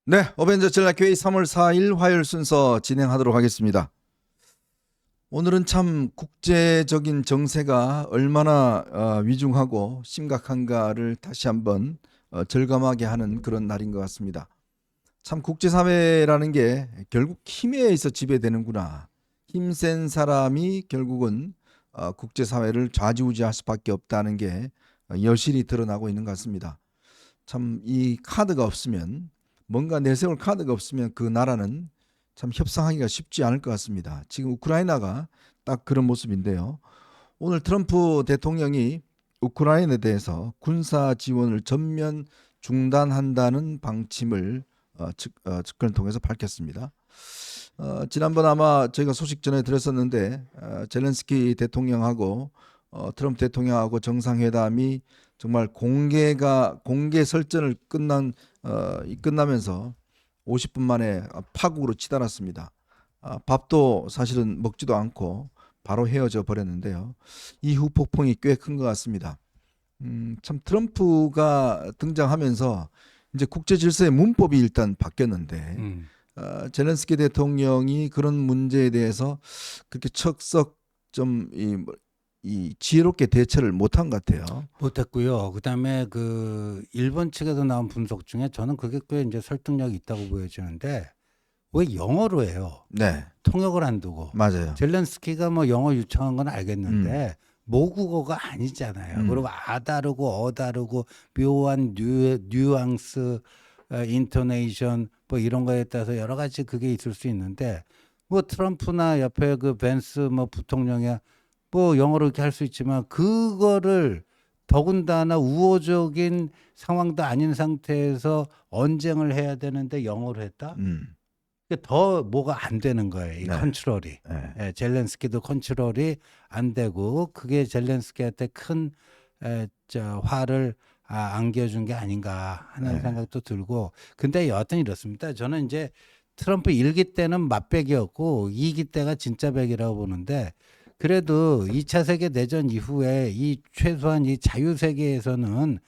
네, 어벤져스 전략회의 3월 4일 화요일 순서 진행하도록 하겠습니다. 오늘은 참 국제적인 정세가 얼마나 위중하고 심각한가를 다시 한번 절감하게 하는 그런 날인 것 같습니다. 참 국제사회라는 게 결국 힘에 의해서 지배되는구나. 힘센 사람이 결국은 국제사회를 좌지우지할 수밖에 없다는 게 여실히 드러나고 있는 것 같습니다. 참 이 카드가 없으면 뭔가 내세울 카드가 없으면 그 나라는 참 협상하기가 쉽지 않을 것 같습니다. 지금 우크라이나가 딱 그런 모습인데요. 오늘 트럼프 대통령이 우크라이나에 대해서 군사 지원을 전면 중단한다는 방침을 측근을 통해서 밝혔습니다. 지난번 아마 저희가 소식 전해 드렸었는데 젤렌스키 대통령하고 트럼프 대통령하고 정상회담이 정말 공개 설전을 끝나면서 50분 만에 파국으로 치달았습니다. 밥도 사실은 먹지도 않고 바로 헤어져 버렸는데요. 이후 폭풍이 꽤 큰 것 같습니다. 참 트럼프가 등장하면서 이제 국제 질서의 문법이 일단 바뀌었는데 젤렌스키 대통령이 그런 문제에 대해서 그렇게 척석 좀 이 지혜롭게 대처를 못한 것 같아요. 못했고요. 그다음에 그 일본 측에서 나온 분석 중에 저는 그게 꽤 이제 설득력이 있다고 보여지는데 왜 영어로 해요? 네, 통역을 안 두고. 맞아요. 젤렌스키가 뭐 영어 유창한 건 알겠는데 모국어가 아니잖아요. 그리고 다르고 다르고 묘한 뉘앙스, 인토네이션 뭐 이런 거에 따라서 여러 가지 그게 있을 수 있는데 뭐 트럼프나 옆에 그 벤스 뭐 부통령이야 뭐 영어로 이렇게 할 수 있지만 그거를 더군다나 우호적인 상황도 아닌 상태에서 언쟁을 해야 되는데 영어로 했다? 그게 더 뭐가 안 되는 거예요. 이 네. 컨트롤이. 네. 예, 젤렌스키도 컨트롤이 안 되고 그게 젤렌스키한테 큰 화를 안겨준 게 아닌가 하는 네. 생각도 들고 근데 여하튼 이렇습니다. 저는 이제 트럼프 1기 때는 맛백이었고 2기 때가 진짜 백이라고 보는데 그래도 2차 세계대전 이후에 이 최소한 이 자유세계에서는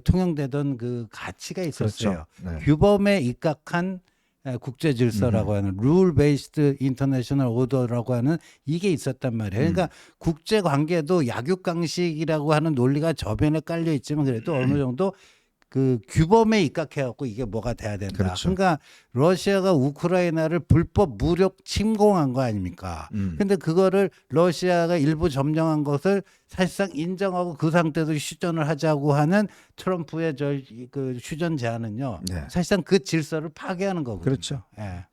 통용되던 그 가치가 있었어요. 그렇죠. 네. 규범에 입각한 국제 질서라고 하는 룰 베이스드 인터내셔널 오더라고 하는 이게 있었단 말이에요. 그러니까 국제 관계도 약육강식이라고 하는 논리가 저변에 깔려 있지만 그래도 어느 정도 그 규범에 입각해 갖고 이게 뭐가 돼야 된다. 그렇죠. 그러니까 러시아가 우크라이나를 불법 무력 침공한 거 아닙니까? 근데 그거를 러시아가 일부 점령한 것을 사실상 인정하고 그 상태에서 휴전을 하자고 하는 트럼프의 그 휴전 제안은요. 네. 사실상 그 질서를 파괴하는 거거든요. 그렇죠. 예.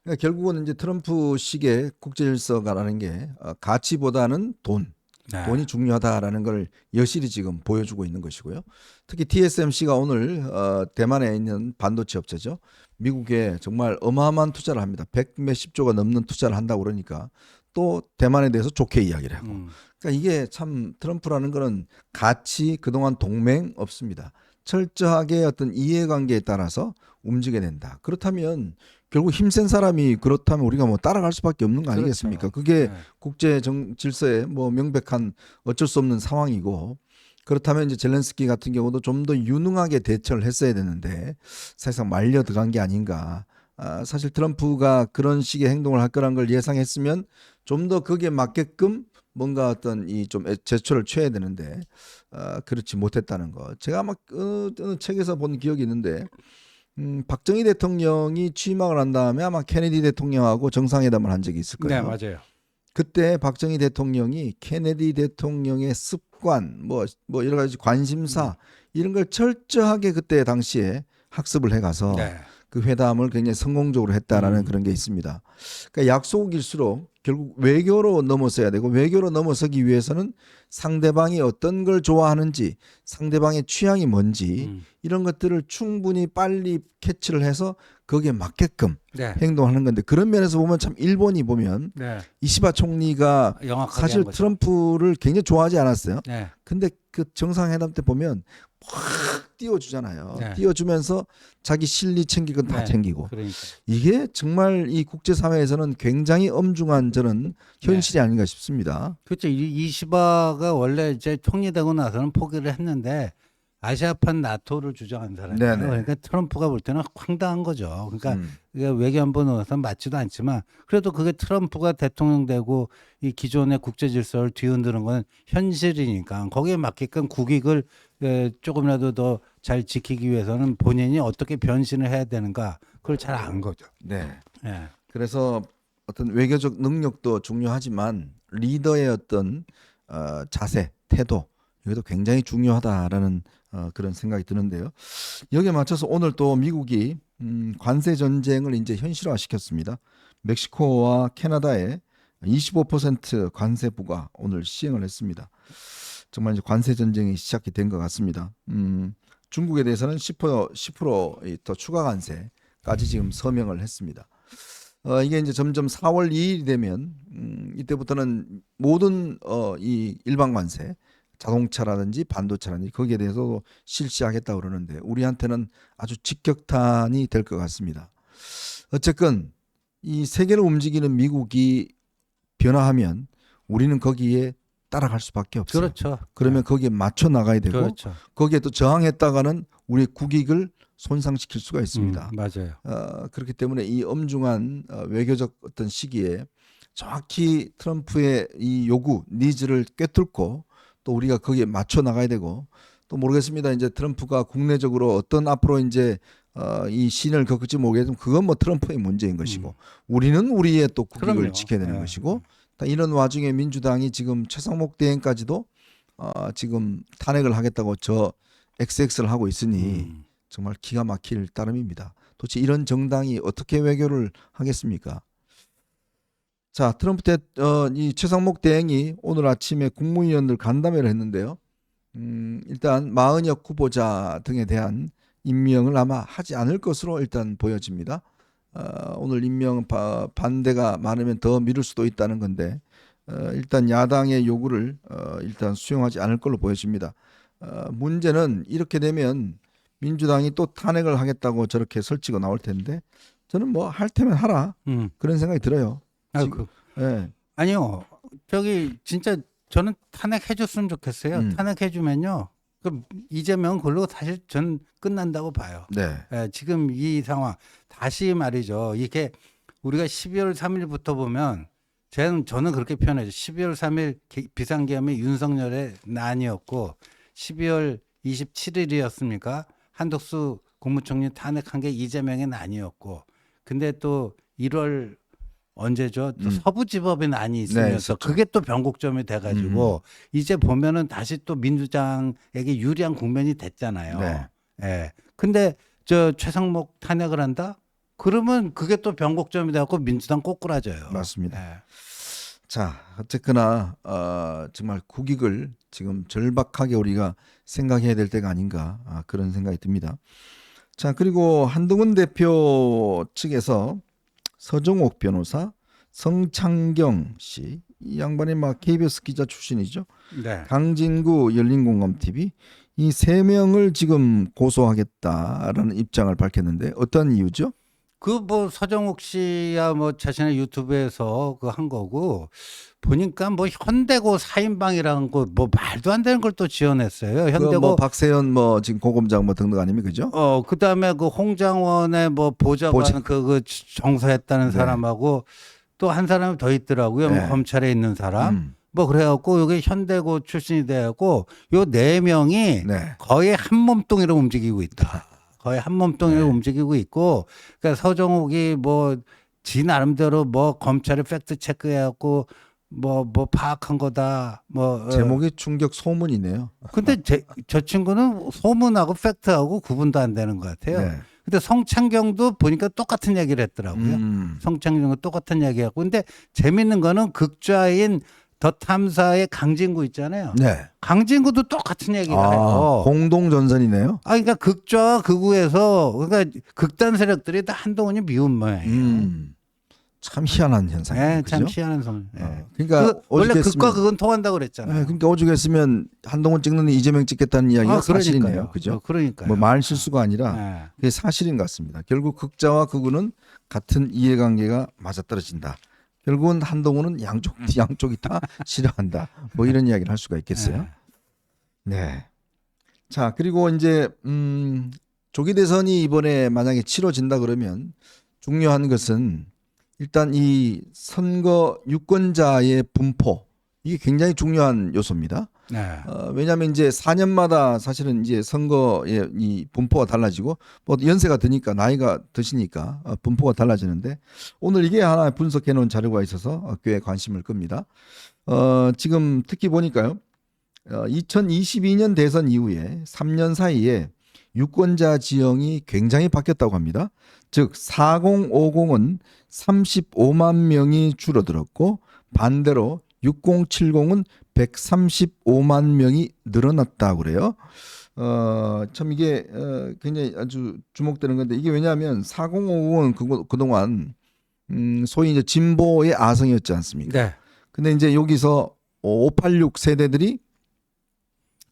그러니까 결국은 이제 트럼프식의 국제 질서가라는 게 가치보다는 네. 돈이 중요하다라는 걸 여실히 지금 보여주고 있는 것이고요. 특히 TSMC가 오늘 대만에 있는 반도체 업체죠. 미국에 정말 어마어마한 투자를 합니다. 100몇십 조가 넘는 투자를 한다고 그러니까 또 대만에 대해서 좋게 이야기를 하고. 그러니까 이게 참 트럼프라는 거는 가치 그동안 동맹 없습니다. 철저하게 어떤 이해관계에 따라서 움직여야 된다. 그렇다면 결국 힘센 사람이 그렇다면 우리가 뭐 따라갈 수밖에 없는 거 아니겠습니까? 그렇죠. 그게 네. 국제 질서에 뭐 명백한 어쩔 수 없는 상황이고 그렇다면 이제 젤렌스키 같은 경우도 좀 더 유능하게 대처를 했어야 되는데 사실상 말려 들어간 게 아닌가. 사실 트럼프가 그런 식의 행동을 할 거란 걸 예상했으면 좀 더 거기에 맞게끔 뭔가 어떤 이 좀 제초를 취해야 되는데 그렇지 못했다는 거. 제가 아마 어느 책에서 본 기억이 있는데 박정희 대통령이 취임하고 난 다음에 아마 케네디 대통령하고 정상회담을 한 적이 있을 네, 거예요. 맞아요. 그때 박정희 대통령이 케네디 대통령의 습관, 뭐 여러 가지 관심사 이런 걸 철저하게 그때 당시에 학습을 해가서 네. 그 회담을 굉장히 성공적으로 했다라는 그런 게 있습니다. 그러니까 약속일수록 결국 외교로 넘어서야 되고 외교로 넘어서기 위해서는 상대방이 어떤 걸 좋아하는지 상대방의 취향이 뭔지 이런 것들을 충분히 빨리 캐치를 해서 거기에 맞게끔 네. 행동하는 건데 그런 면에서 보면 참 일본이 보면 네. 이시바 총리가 영악하게 사실 한 거죠. 트럼프를 굉장히 좋아하지 않았어요. 네. 근데 그 정상회담 때 보면 확 띄워주잖아요. 네. 띄워주면서 자기 실리 챙길 건 다 네. 챙기고 그러니까. 이게 정말 이 국제사회에서는 굉장히 엄중한 저는 현실이 아닌가 싶습니다. 그렇죠. 이시바가 원래 이제 총리되고 나서는 포기를 했는데 아시아판 나토를 주장한 사람이에요. 네네. 그러니까 트럼프가 볼 때는 황당한 거죠. 그러니까 음. 이게 외교안보는 맞지도 않지만 그래도 그게 트럼프가 대통령 되고 이 기존의 국제 질서를 뒤흔드는 건 현실이니까 거기에 맞게끔 국익을 조금이라도 더 잘 지키기 위해서는 본인이 어떻게 변신을 해야 되는가 그걸 잘 안 거죠. 네. 예. 그래서 어떤 외교적 능력도 중요하지만 리더의 어떤 자세, 태도 이것도 굉장히 중요하다라는 그런 생각이 드는데요. 여기에 맞춰서 오늘 또 미국이 관세 전쟁을 이제 현실화시켰습니다. 멕시코와 캐나다에 25% 관세 부과 오늘 시행을 했습니다. 정말 이제 관세 전쟁이 시작이 된 것 같습니다. 중국에 대해서는 10%더 추가 관세까지 지금 서명을 했습니다. 이게 이제 점점 4월 2일이 되면 이때부터는 모든 이 일반 관세, 자동차라든지 반도체라든지 거기에 대해서 실시하겠다고 그러는데 우리한테는 아주 직격탄이 될 것 같습니다. 어쨌건 이 세계를 움직이는 미국이 변화하면 우리는 거기에 따라갈 수밖에 없어요. 그렇죠. 그러면 거기에 맞춰 나가야 되고 그렇죠. 거기에 또 저항했다가는 우리의 국익을 손상시킬 수가 있습니다. 맞아요. 그렇기 때문에 이 엄중한 외교적 어떤 시기에 정확히 트럼프의 이 요구, 니즈를 꿰뚫고 또 우리가 거기에 맞춰 나가야 되고 또 모르겠습니다. 이제 트럼프가 국내적으로 어떤 앞으로 이제 이 신을 겪을지 모르겠지만 그건 뭐 트럼프의 문제인 것이고 우리는 우리의 또 국익을 그럼요. 지켜야 되는 네. 것이고 이런 와중에 민주당이 지금 최상목 대행까지도 지금 탄핵을 하겠다고 저 XX를 하고 있으니 정말 기가 막힐 따름입니다. 도대체 이런 정당이 어떻게 외교를 하겠습니까? 자, 트럼프 이 최상목 대행이 오늘 아침에 국무위원들 간담회를 했는데요. 일단 마은혁 후보자 등에 대한 임명을 아마 하지 않을 것으로 일단 보여집니다. 오늘 임명 반대가 많으면 더 미룰 수도 있다는 건데 일단 야당의 요구를 일단 수용하지 않을 걸로 보여집니다. 문제는 이렇게 되면 민주당이 또 탄핵을 하겠다고 저렇게 설치고 나올 텐데 저는 뭐 할 테면 하라 그런 생각이 들어요. 지금, 예. 아니요. 저기 진짜 저는 탄핵해줬으면 좋겠어요. 탄핵해주면요. 그 이재명 그걸로 사실 전 끝난다고 봐요. 네. 지금 이 상황 다시 말이죠. 이게 우리가 12월 3일부터 보면 저는 그렇게 표현하죠. 12월 3일 비상계엄이 윤석열의 난이었고 12월 27일이었습니까? 한덕수 국무총리 탄핵한 게 이재명의 난이었고 근데 또 1월 언제죠? 또 서부지법의 난이 있으면서 그게 또 변곡점이 돼가지고 이제 보면은 다시 또 민주당에게 유리한 국면이 됐잖아요. 네. 예. 근데 저 최상목 탄핵을 한다? 그러면 그게 또 변곡점이 돼갖고 민주당 꼬꾸라져요. 맞습니다. 예. 자, 어쨌거나 정말 국익을 지금 절박하게 우리가 생각해야 될 때가 아닌가 그런 생각이 듭니다. 자, 그리고 한동훈 대표 측에서 서정옥 변호사, 성창경 씨, 이 양반이 막 KBS 기자 출신이죠. 네. 강진구 열린공감TV 이 세 명을 지금 고소하겠다라는 입장을 밝혔는데 어떤 이유죠? 그 뭐 서정욱 씨야 뭐 자신의 유튜브에서 그 한 거고 보니까 뭐 현대고 4인방이라는 거 뭐 말도 안 되는 걸 또 지어냈어요. 현대고 뭐 박세현 뭐 지금 고검장 뭐 등등 아닙니까, 그죠? 그다음에 그 홍장원의 뭐 보좌관 그 정서했다는 네. 사람하고 또 한 사람이 더 있더라고요. 네. 뭐 검찰에 있는 사람. 뭐 그래갖고 여기 현대고 출신이 돼갖고 요 4명이 네. 거의 한 몸뚱이로 움직이고 있다. 거의 한 몸뚱이로 움직이고 있고, 그러니까 서정욱이 뭐 지 나름대로 뭐 검찰이 팩트 체크해갖고 뭐 파악한 거다. 뭐 제목이 충격 소문이네요. 근데 저 친구는 소문하고 팩트하고 구분도 안 되는 것 같아요. 네. 근데 성창경도 보니까 똑같은 얘기를 했더라고요. 성창경은 똑같은 얘기하고. 근데 재밌는 거는 극좌인 더 탐사의 강진구 있잖아요. 네. 강진구도 똑같은 얘기를 해요. 공동 전선이네요. 그러니까 극좌와 극우에서 그러니까 극단 세력들이 다 한동훈이 미운 모양이에요. 참 희한한 현상이에요. 네, 참 그죠? 희한한 성. 그러니까 원래 오죽했으면- 극과 극은 통한다고 그랬잖아요. 그러니까 오죽했으면 한동훈 찍는 이재명 찍겠다는 이야기가 사실이네요. 그죠? 그러니까요. 뭐 말 실수가 아니라 네. 그게 사실인 것 같습니다. 결국 극자와 극우는 같은 이해관계가 맞아떨어진다. 결국은 한동훈은 양쪽이 다 싫어한다. 뭐 이런 이야기를 할 수가 있겠어요. 네. 자, 그리고 이제 조기 대선이 이번에 만약에 치러진다 그러면 중요한 것은 일단 이 선거 유권자의 분포, 이게 굉장히 중요한 요소입니다. 네. 왜냐하면 이제 4년마다 사실은 이제 선거의 이 분포가 달라지고 뭐 연세가 드니까 나이가 드시니까 분포가 달라지는데 오늘 이게 하나 분석해 놓은 자료가 있어서 꽤 관심을 끕니다. 지금 특히 보니까요. 2022년 대선 이후에 3년 사이에 유권자 지형이 굉장히 바뀌었다고 합니다. 즉 4050은 35만 명이 줄어들었고 반대로 6070은 135만 명이 늘어났다고 그래요. 참 이게 굉장히 아주 주목되는 건데 이게 왜냐하면 4050은 그동안 소위 이제 진보의 아성이었지 않습니까? 네. 근데 이제 여기서 586 세대들이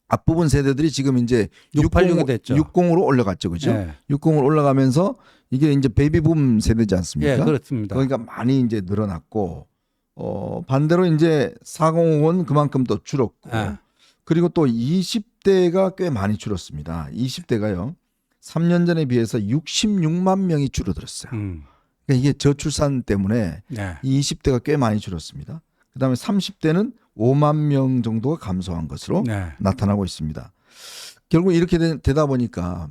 앞부분 세대들이 지금 이제 686이 됐죠. 60으로 올라갔죠. 그죠? 네. 60으로 올라가면서 이게 이제 베이비붐 세대지 않습니까? 예, 그렇습니다. 그러니까 많이 이제 늘어났고 반대로 이제 4050은 그만큼 또 줄었고 예. 그리고 또 20대가 꽤 많이 줄었습니다. 20대가요. 3년 전에 비해서 66만 명이 줄어들었어요. 그러니까 이게 저출산 때문에 네. 20대가 꽤 많이 줄었습니다. 그다음에 30대는 5만 명 정도가 감소한 것으로 네. 나타나고 있습니다. 결국 이렇게 되다 보니까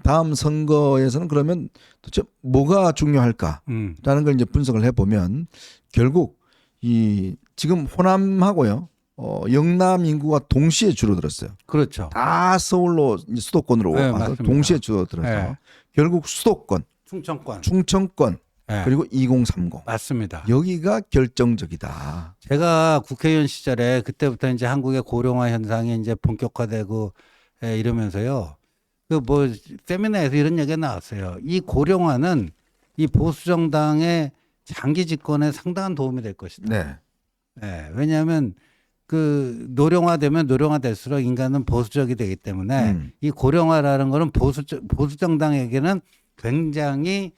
다음 선거에서는 그러면 도대체 뭐가 중요할까라는 걸 이제 분석을 해보면 결국 이 지금 호남하고요 영남 인구가 동시에 줄어들었어요. 그렇죠. 다 서울로 이제 수도권으로 네, 와서 맞습니다. 동시에 줄어들어서 네. 결국 수도권, 충청권. 충청권 네. 그리고 2030 맞습니다. 여기가 결정적이다. 제가 국회의원 시절에 그때부터 이제 한국의 고령화 현상이 이제 본격화되고 이러면서요. 그 뭐 세미나에서 이런 얘기가 나왔어요. 이 고령화는 이 보수 정당의 장기 집권에 상당한 도움이 될 것이다. 네. 네, 왜냐하면 그 노령화되면 노령화될수록 인간은 보수적이 되기 때문에 이 고령화라는 거는 보수 정당에게는 굉장히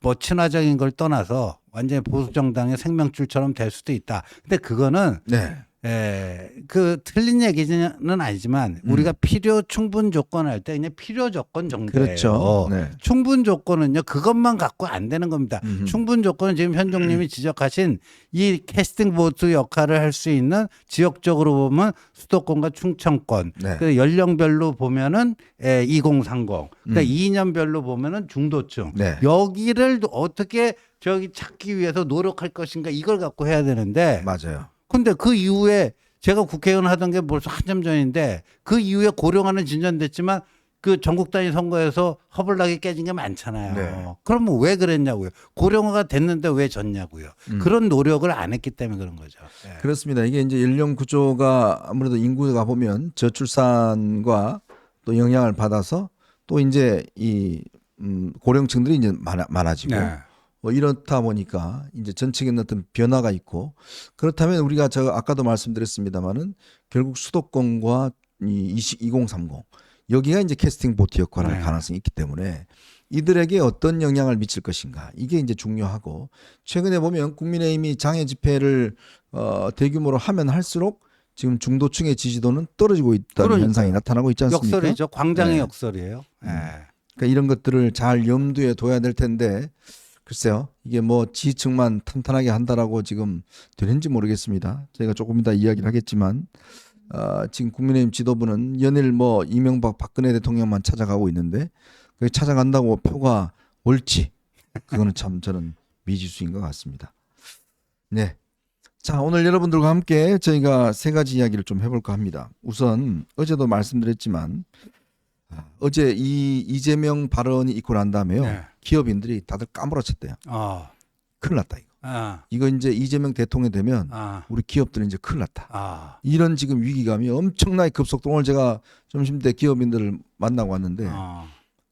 뭐 친화적인 걸 떠나서 완전히 보수 정당의 생명줄처럼 될 수도 있다. 근데 그거는 네. 그 틀린 얘기는 아니지만 우리가 필요 충분 조건 할 때 그냥 필요 조건 정도예요. 그렇죠. 네. 충분 조건은요 그것만 갖고 안 되는 겁니다. 충분 조건은 지금 현종님이 지적하신 이 캐스팅 보트 역할을 할 수 있는 지역적으로 보면 수도권과 충청권, 네. 그 연령별로 보면은 2030, 그러니까 이념별로 보면은 중도층. 네. 여기를 어떻게 저기 찾기 위해서 노력할 것인가 이걸 갖고 해야 되는데. 맞아요. 근데 그 이후에 제가 국회의원 하던 게 벌써 한참 전인데 그 이후에 고령화는 진전됐지만 그 전국 단위 선거에서 허블락이 깨진 게 많잖아요. 네. 그러면 왜 그랬냐고요. 고령화가 됐는데 왜 졌냐고요. 그런 노력을 안 했기 때문에 그런 거죠. 네. 그렇습니다. 이게 이제 연령 구조가 아무래도 인구가 보면 저출산과 또 영향을 받아서 또 이제 이 고령층들이 이제 많아지고 네. 뭐 이렇다 보니까 이제 전체적인 어떤 변화가 있고 그렇다면 우리가 저 아까도 말씀드렸습니다만은 결국 수도권과 이 2030 여기가 이제 캐스팅 보트 역할을 할 네. 가능성이 있기 때문에 이들에게 어떤 영향을 미칠 것인가 이게 이제 중요하고 최근에 보면 국민의힘이 장애 집회를 대규모로 하면 할수록 지금 중도층의 지지도는 떨어지고 있다는 그러니까요. 현상이 나타나고 있지 않습니까? 역설이죠. 광장의 네. 역설이에요. 네. 그러니까 이런 것들을 잘 염두에 둬야 될 텐데 글쎄요 이게 뭐 지지층만 탄탄하게 한다라고 지금 되는지 모르겠습니다. 저희가 조금 이따 이야기를 하겠지만 지금 국민의힘 지도부는 연일 뭐 이명박 박근혜 대통령만 찾아가고 있는데 그 찾아간다고 표가 올지 그거는 참 저는 미지수인 것 같습니다. 네. 자 오늘 여러분들과 함께 저희가 세 가지 이야기를 좀 해볼까 합니다. 우선 어제도 말씀드렸지만 어제 이 이재명 발언이 있고 난 다음에요. 네. 기업인들이 다들 까무러쳤대요. 큰일 났다 이거. 이거 이제 이재명 대통령이 되면 우리 기업들은 이제 큰일 났다. 이런 지금 위기감이 엄청나게 급속도 오늘 제가 점심때 기업인들을 만나고 왔는데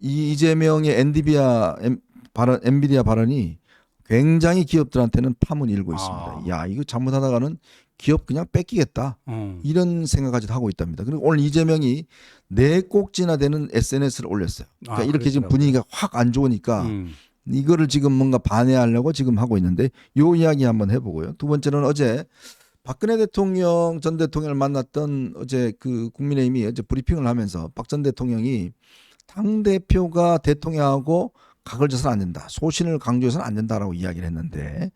이 이재명의 엔비디아 발언이 굉장히 기업들한테는 파문이 일고 있습니다. 야 이거 잘못하다가는 기업 그냥 뺏기겠다. 이런 생각까지도 하고 있답니다. 그리고 오늘 이재명이 4꼭지나 되는 SNS를 올렸어요. 그러니까 이렇게 지금 분위기가 확 안 좋으니까 이거를 지금 뭔가 반해하려고 지금 하고 있는데 요 이야기 한번 해보고요. 두 번째는 어제 박근혜 대통령 전 대통령을 만났던 어제 그 국민의힘이 어제 브리핑을 하면서 박 전 대통령이 당 대표가 대통령하고 각을 져서는 안 된다. 소신을 강조해서는 안 된다라고 이야기를 했는데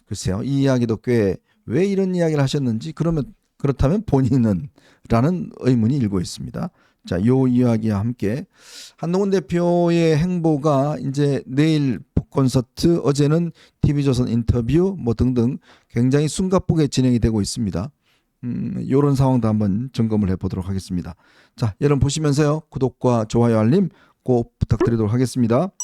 글쎄요. 이 이야기도 꽤 왜 이런 이야기를 하셨는지 그렇다면 본인은 라는 의문이 일고 있습니다. 자, 요 이야기와 함께 한동훈 대표의 행보가 이제 내일 콘서트, 어제는 TV조선 인터뷰 뭐 등등 굉장히 숨가쁘게 진행이 되고 있습니다. 이런 상황도 한번 점검을 해보도록 하겠습니다. 자, 여러분 보시면서요. 구독과 좋아요, 알림 꼭 부탁드리도록 하겠습니다.